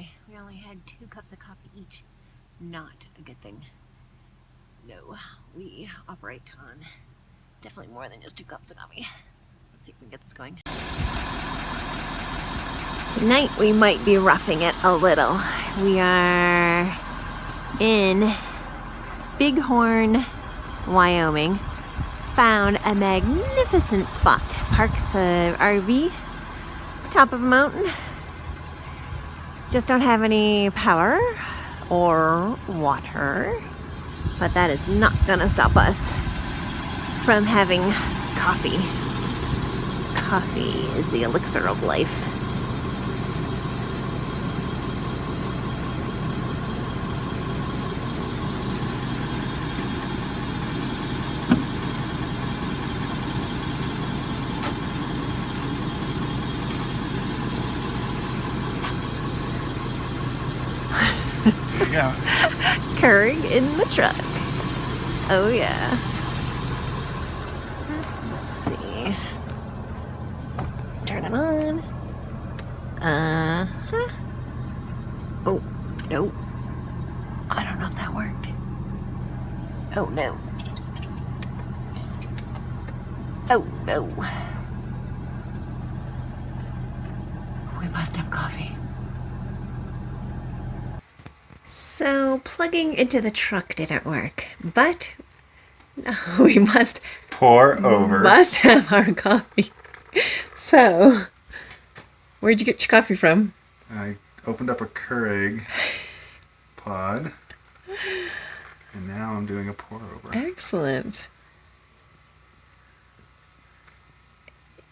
boy, we only had 2 cups of coffee each. Not a good thing. No, we operate on definitely more than just 2 cups of coffee. Let's see if we can get this going. Tonight we might be roughing it a little. We are in Bighorn, Wyoming. Found a magnificent spot. Parked the RV top of a mountain. Just don't have any power or water, but that is not gonna stop us from having coffee. Coffee is the elixir of life. There you go. Keurig in the truck. Oh yeah. Let's see. Turn it on. Uh-huh. Oh, no. I don't know if that worked. Oh no. Oh no. We must have coffee. So, plugging into the truck didn't work, but we must Pour over. Must have our coffee. So, where'd you get your coffee from? I opened up a Keurig pod, and now I'm doing a pour over. Excellent.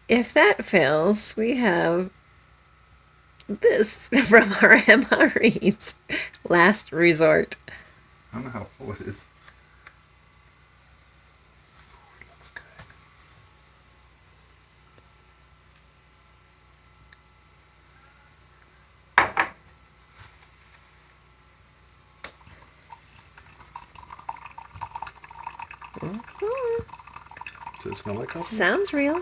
If that fails, we have this from our MREs. Last resort. I don't know how full it is. It looks good. Does it smell like coffee? Sounds real.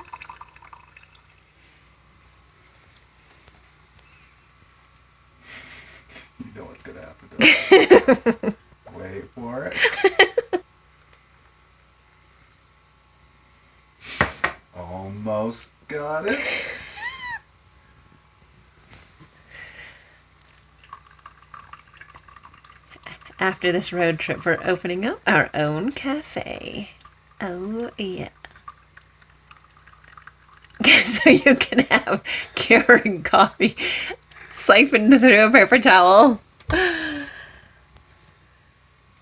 You know what's gonna happen to it. Wait for it. Almost got it. After this road trip, we're opening up our own cafe. Oh, yeah. So you can have Keurig coffee siphoned through a paper towel.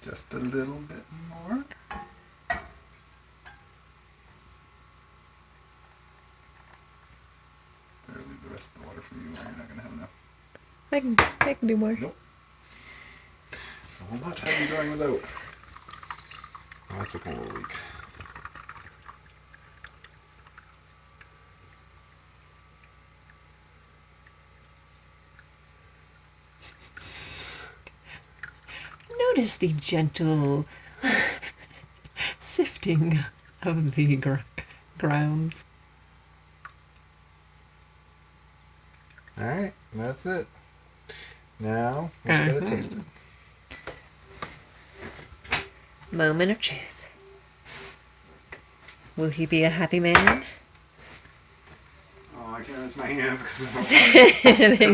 Just a little bit more. Better leave the rest of the water for you, or you're not gonna have enough. I can do more. Nope. I will not have you going without. Oh, that's looking a little weak. Notice the gentle sifting of the grounds. Alright, that's it. Now, we're just gonna taste it. Moment of truth. Will he be a happy man? Oh, I can't rinse my hands because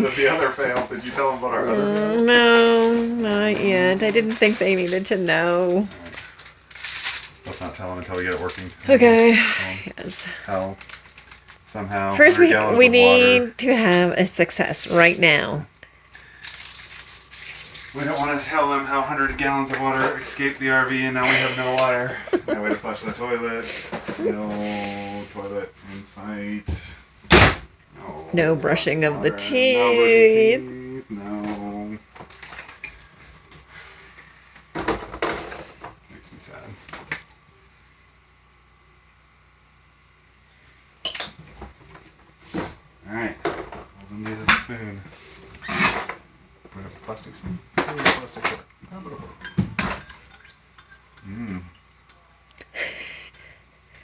of the other fail. Did you tell them about our other fail? No, not yet. I didn't think they needed to know. Right. Let's not tell them until we get it working. Okay. Yes. How somehow. First, 100 gallons we of need water. to have a success right now. We don't want to tell them how 100 gallons of water escaped the RV and now we have no water. No way to flush the toilet. No toilet in sight. No brushing of the water. teeth. No. Makes me sad. Alright. Well, then use a spoon. We have a plastic spoon. Plastic fork. How about a fork?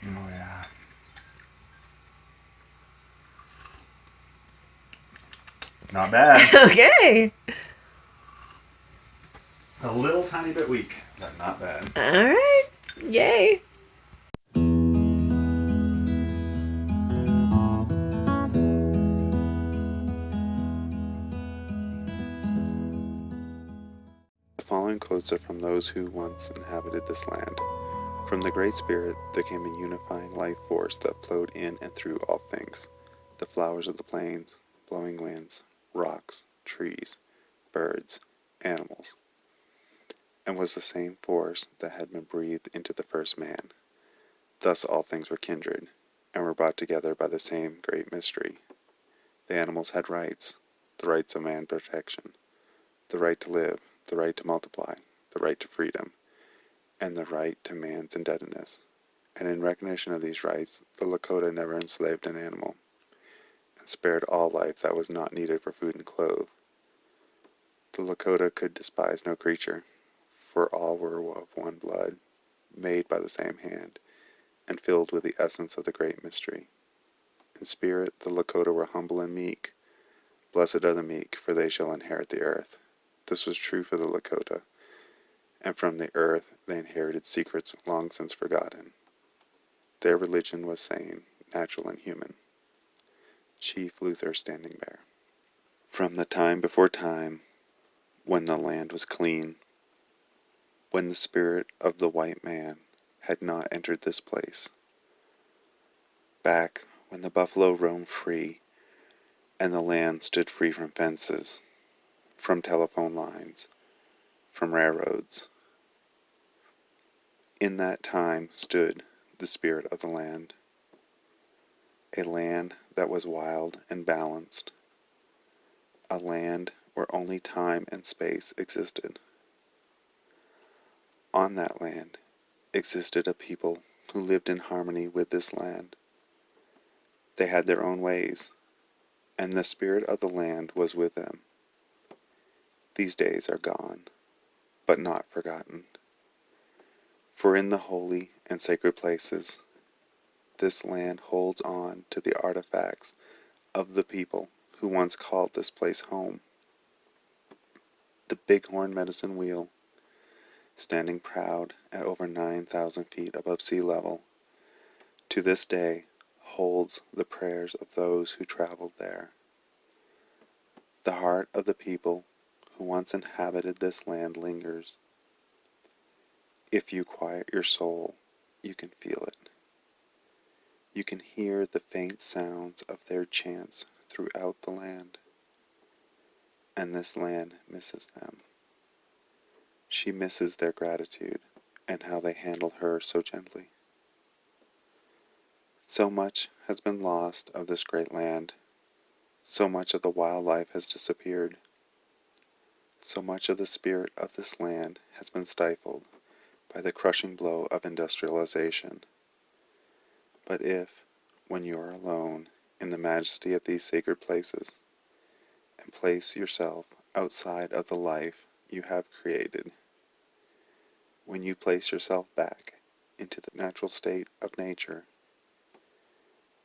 Oh yeah. Not bad. Okay. A little tiny bit weak, but not bad. All right. Yay. The following quotes are from those who once inhabited this land. From the Great Spirit there came a unifying life force that flowed in and through all things. The flowers of the plains, blowing winds, rocks, trees, birds, animals, and was the same force that had been breathed into the first man. Thus all things were kindred, and were brought together by the same great mystery. The animals had rights, the rights of man protection, the right to live, the right to multiply, the right to freedom, and the right to man's indebtedness. And in recognition of these rights, the Lakota never enslaved an animal, and spared all life that was not needed for food and clothes. The Lakota could despise no creature, for all were of one blood, made by the same hand, and filled with the essence of the great mystery. In spirit, the Lakota were humble and meek. Blessed are the meek, for they shall inherit the earth. This was true for the Lakota, and from the earth they inherited secrets long since forgotten. Their religion was sane, natural, and human. Chief Luther Standing Bear. From the time before time, when the land was clean, when the spirit of the white man had not entered this place, back when the buffalo roamed free, and the land stood free from fences, from telephone lines, from railroads. In that time stood the spirit of the land, a land that was wild and balanced, a land where only time and space existed. On that land existed a people who lived in harmony with this land. They had their own ways, and the spirit of the land was with them. These days are gone, but not forgotten. For in the holy and sacred places, this land holds on to the artifacts of the people who once called this place home. The Bighorn Medicine Wheel, standing proud at over 9,000 feet above sea level, to this day holds the prayers of those who traveled there. The heart of the people who once inhabited this land lingers. If you quiet your soul, you can feel it. You can hear the faint sounds of their chants throughout the land. And this land misses them. She misses their gratitude and how they handled her so gently. So much has been lost of this great land. So much of the wildlife has disappeared. So much of the spirit of this land has been stifled by the crushing blow of industrialization. But if, when you are alone in the majesty of these sacred places, and place yourself outside of the life you have created, when you place yourself back into the natural state of nature,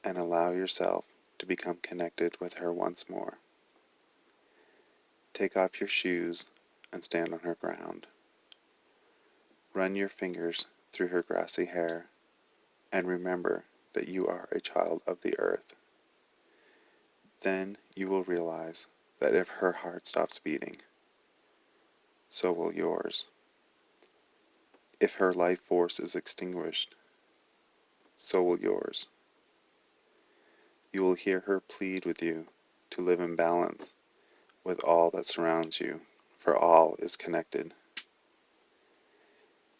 and allow yourself to become connected with her once more, take off your shoes and stand on her ground. Run your fingers through her grassy hair, and remember that you are a child of the earth. Then you will realize that if her heart stops beating, so will yours. If her life force is extinguished, so will yours. You will hear her plead with you to live in balance with all that surrounds you, for all is connected.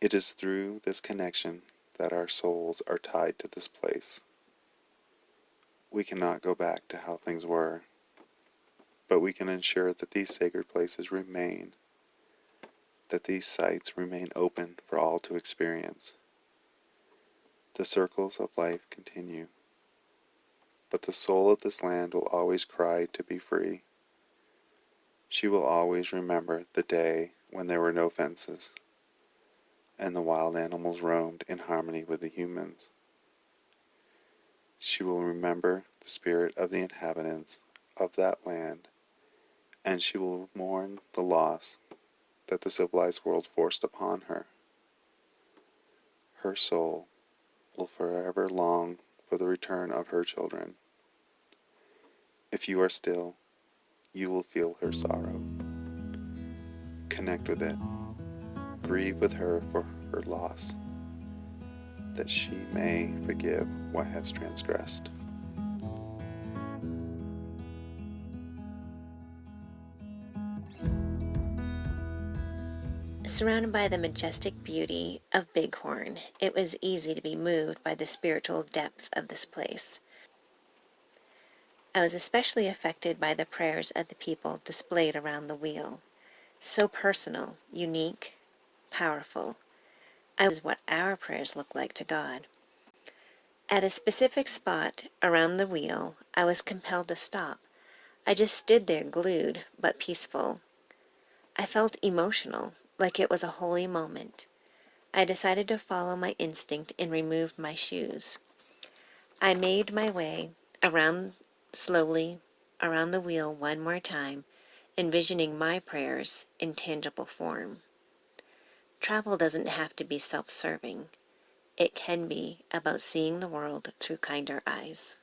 It is through this connection that our souls are tied to this place. We cannot go back to how things were, but we can ensure that these sacred places remain, that these sites remain open for all to experience. The circles of life continue, but the soul of this land will always cry to be free. She will always remember the day when there were no fences, and the wild animals roamed in harmony with the humans. She will remember the spirit of the inhabitants of that land and she will mourn the loss that the civilized world forced upon her. Her soul will forever long for the return of her children. If you are still, you will feel her sorrow. Connect with it. Grieve with her for her loss, that she may forgive what has transgressed. Surrounded by the majestic beauty of Bighorn, it was easy to be moved by the spiritual depth of this place. I was especially affected by the prayers of the people displayed around the wheel. So personal, unique, powerful. I was what our prayers look like to God. At a specific spot around the wheel, I was compelled to stop. I just stood there glued, but peaceful. I felt emotional, like it was a holy moment. I decided to follow my instinct and removed my shoes. I made my way slowly around the wheel one more time, envisioning my prayers in tangible form. Travel doesn't have to be self-serving. It can be about seeing the world through kinder eyes.